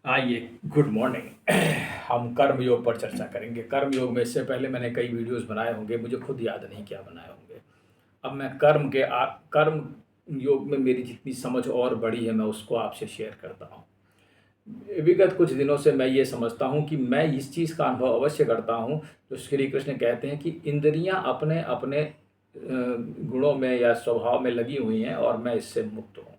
आइए, good morning. हम कर्म योग पर चर्चा करेंगे। कर्म योग में इससे पहले मैंने कई वीडियोस बनाए होंगे, मुझे खुद याद नहीं क्या बनाए होंगे। अब मैं कर्म योग में मेरी जितनी समझ और बड़ी है, मैं उसको आपसे शेयर करता हूँ। विगत कुछ दिनों से मैं ये समझता हूँ कि मैं इस चीज़ का अनुभव अवश्य करता हूँ, जो श्री कृष्ण कहते हैं कि इंद्रियाँ अपने अपने गुणों में या स्वभाव में लगी हुई हैं और मैं इससे मुक्त हूँ।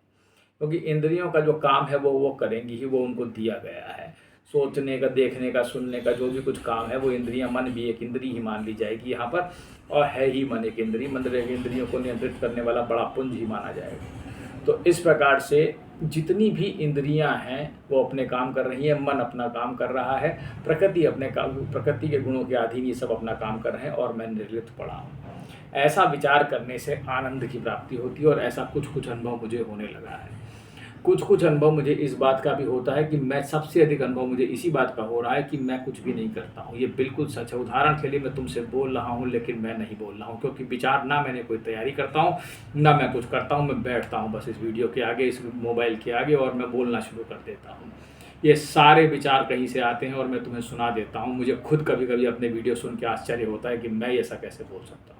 क्योंकि इंद्रियों का जो काम है वो करेंगी ही, वो उनको दिया गया है। सोचने का, देखने का, सुनने का जो भी कुछ काम है वो इंद्रियां, मन भी एक इंद्री ही मान ली जाएगी यहाँ पर, और है ही मन एक इंद्री। मन एक इंद्रियों को नियंत्रित करने वाला बड़ा पुंज ही माना जाएगा। तो इस प्रकार से जितनी भी इंद्रियां हैं वो अपने काम कर रही हैं, मन अपना काम कर रहा है, प्रकृति अपने काम, प्रकृति के गुणों के अधीन ये सब अपना काम कर रहे हैं और मैं निर्लिप्त पड़ा हूँ। ऐसा विचार करने से आनंद की प्राप्ति होती है और ऐसा कुछ कुछ अनुभव मुझे होने लगा है। कुछ कुछ अनुभव मुझे इस बात का भी होता है कि मैं सबसे अधिक अनुभव मुझे इसी बात का हो रहा है कि मैं कुछ भी नहीं करता हूँ। ये बिल्कुल सच है। उदाहरण के लिए मैं तुमसे बोल रहा हूँ लेकिन मैं नहीं बोल रहा हूँ, क्योंकि विचार ना मैंने कोई तैयारी करता हूँ, ना मैं कुछ करता हूँ। मैं बैठता हूँ बस इस वीडियो के आगे, इस मोबाइल के आगे, और मैं बोलना शुरू कर देता हूँ। ये सारे विचार कहीं से आते हैं और मैं तुम्हें सुना देता हूँ। मुझे खुद कभी कभी अपने वीडियो सुन के आश्चर्य होता है कि मैं ऐसा कैसे बोल सकता हूँ।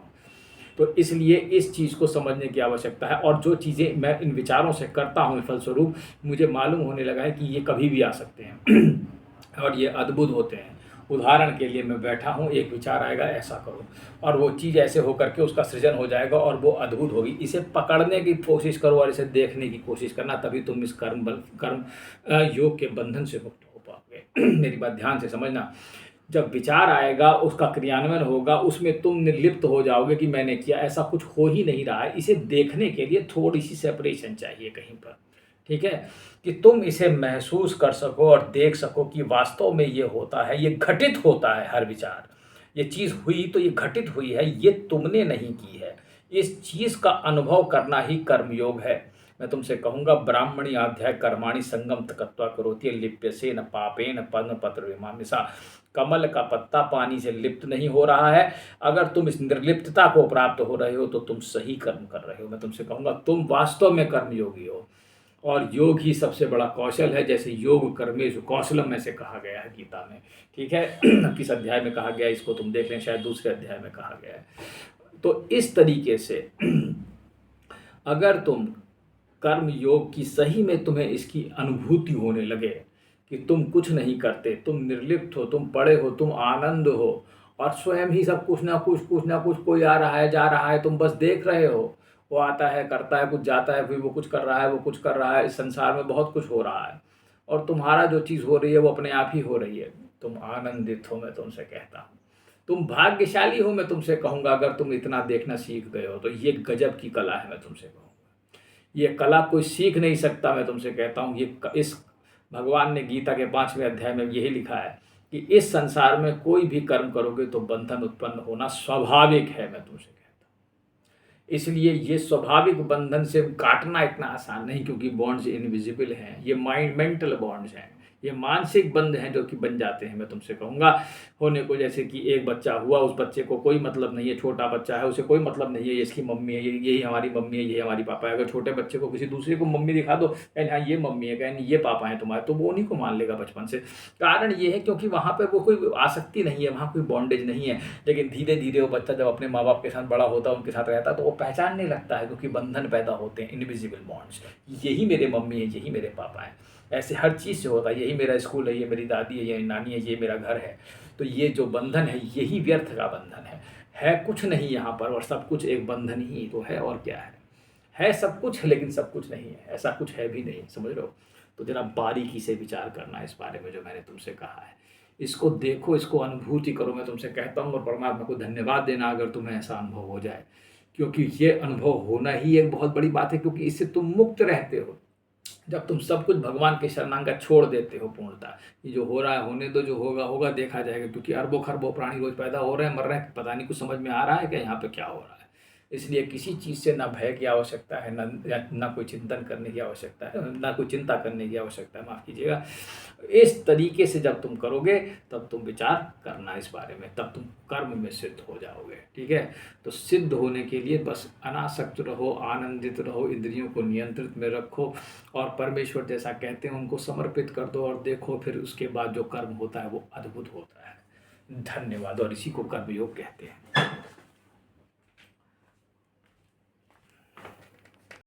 तो इसलिए इस चीज़ को समझने की आवश्यकता है, और जो चीज़ें मैं इन विचारों से करता हूँ फलस्वरूप मुझे मालूम होने लगा है कि ये कभी भी आ सकते हैं और ये अद्भुत होते हैं। उदाहरण के लिए मैं बैठा हूँ, एक विचार आएगा ऐसा करो, और वो चीज़ ऐसे होकर के उसका सृजन हो जाएगा और वो अद्भुत होगी। इसे पकड़ने की कोशिश करो और इसे देखने की कोशिश करना, तभी तुम इस कर्म योग के बंधन से मुक्त हो पाओगे। मेरी बात ध्यान से समझना। जब विचार आएगा, उसका क्रियान्वयन होगा, उसमें तुम निर्लिप्त हो जाओगे कि मैंने किया, ऐसा कुछ हो ही नहीं रहा है। इसे देखने के लिए थोड़ी सी सेपरेशन चाहिए कहीं पर, ठीक है, कि तुम इसे महसूस कर सको और देख सको कि वास्तव में ये होता है, ये घटित होता है। हर विचार, ये चीज़ हुई तो ये घटित हुई है, ये तुमने नहीं की है। इस चीज़ का अनुभव करना ही कर्मयोग है। मैं तुमसे कहूँगा, ब्राह्मणी अध्याय कर्माणि संगम तकत्वा करोति लिप्यसे न पापेन पद्म पत्र विमामिसा। कमल का पत्ता पानी से लिप्त नहीं हो रहा है। अगर तुम इस निर्लिप्तता को प्राप्त हो रहे हो तो तुम सही कर्म कर रहे हो। मैं तुमसे कहूँगा, तुम वास्तव में कर्मयोगी हो, और योग ही सबसे बड़ा कौशल है। जैसे योग कर्मेषु कौशलम में से कहा गया है गीता में, ठीक है। किस अध्याय में कहा गया है इसको तुम देख लें, शायद दूसरे अध्याय में कहा गया है। तो इस तरीके से अगर तुम कर्म योग की सही में तुम्हें इसकी अनुभूति होने लगे कि तुम कुछ नहीं करते, तुम निर्लिप्त हो, तुम पड़े हो, तुम आनंद हो, और स्वयं ही सब कुछ ना कुछ कोई आ रहा है, जा रहा है, तुम बस देख रहे हो। वो आता है, करता है, कुछ जाता है, फिर वो कुछ कर रहा है, वो कुछ कर रहा है। इस संसार में बहुत कुछ हो रहा है और तुम्हारा जो चीज़ हो रही है वो अपने आप ही हो रही है। तुम आनंदित हो, मैं तुमसे कहता हूँ। तुम भाग्यशाली हो, मैं तुमसे कहूँगा, अगर तुम इतना देखना सीख गए हो तो ये गजब की कला है। मैं तुमसे कहूँगा, ये कला कोई सीख नहीं सकता। मैं तुमसे कहता हूँ, इस भगवान ने गीता के 5वें अध्याय में यही लिखा है कि इस संसार में कोई भी कर्म करोगे तो बंधन उत्पन्न होना स्वाभाविक है। मैं तुमसे कहता हूँ, इसलिए ये स्वाभाविक बंधन से काटना इतना आसान नहीं, क्योंकि बॉन्ड्स इनविजिबल हैं। ये मेंटल बॉन्ड्स हैं, ये मानसिक बंध हैं जो कि बन जाते हैं। मैं तुमसे कहूँगा, होने को, जैसे कि एक बच्चा हुआ, उस बच्चे को कोई मतलब नहीं है, छोटा बच्चा है, उसे कोई मतलब नहीं है ये इसकी मम्मी है, यही हमारी मम्मी है, ये हमारी पापा है। अगर छोटे बच्चे को किसी दूसरे को मम्मी दिखा दो, कहें हाँ ये मम्मी है, कहें ये पापा हैं तुम्हारे, तो वो उन्हीं को मान लेगा बचपन से। कारण ये है क्योंकि वहाँ पर वो कोई आसक्ति नहीं है, वहाँ कोई बॉन्डेज नहीं है। लेकिन धीरे धीरे वो बच्चा जब अपने माँ बाप के साथ बड़ा होता है, उनके साथ रहता है, तो वो पहचानने लगता है, क्योंकि बंधन पैदा होते हैं, इनविजिबल बॉन्ड्स। यही मेरे मम्मी है, यही मेरे पापा हैं। ऐसे हर चीज़ से होता है, यही मेरा स्कूल है, ये मेरी दादी है, ये नानी है, ये मेरा घर है। तो ये जो बंधन है, यही व्यर्थ का बंधन है कुछ नहीं यहाँ पर, और सब कुछ एक बंधन ही तो है, और क्या है सब कुछ लेकिन सब कुछ नहीं है, ऐसा कुछ है भी नहीं, समझ लो। तो जरा बारीकी से विचार करना इस बारे में जो मैंने तुमसे कहा है, इसको देखो, इसको अनुभूति करो। मैं तुमसे कहता हूँ, और परमात्मा को धन्यवाद देना अगर तुम्हें ऐसा अनुभव हो जाए, क्योंकि ये अनुभव होना ही एक बहुत बड़ी बात है, क्योंकि इससे तुम मुक्त रहते हो। जब तुम सब कुछ भगवान के शरणागत छोड़ देते हो पूर्णतः, ये जो हो रहा है होने दो, जो होगा होगा, देखा जाएगा। क्योंकि अरबों खरबों प्राणी रोज पैदा हो रहे हैं, मर रहे हैं, पता नहीं कुछ समझ में आ रहा है क्या यहाँ पे क्या हो रहा है। इसलिए किसी चीज़ से ना भय की आवश्यकता है, ना कोई चिंतन करने की आवश्यकता है, ना कोई चिंता करने की आवश्यकता है, माफ़ कीजिएगा। इस तरीके से जब तुम करोगे तब तुम विचार करना इस बारे में, तब तुम कर्म में सिद्ध हो जाओगे। ठीक है, तो सिद्ध होने के लिए बस अनासक्त रहो, आनंदित रहो, इंद्रियों को नियंत्रित में रखो और परमेश्वर जैसा कहते हैं उनको समर्पित कर दो और देखो फिर उसके बाद जो कर्म होता है वो अद्भुत होता है। धन्यवाद। और इसी को कर्मयोग कहते हैं।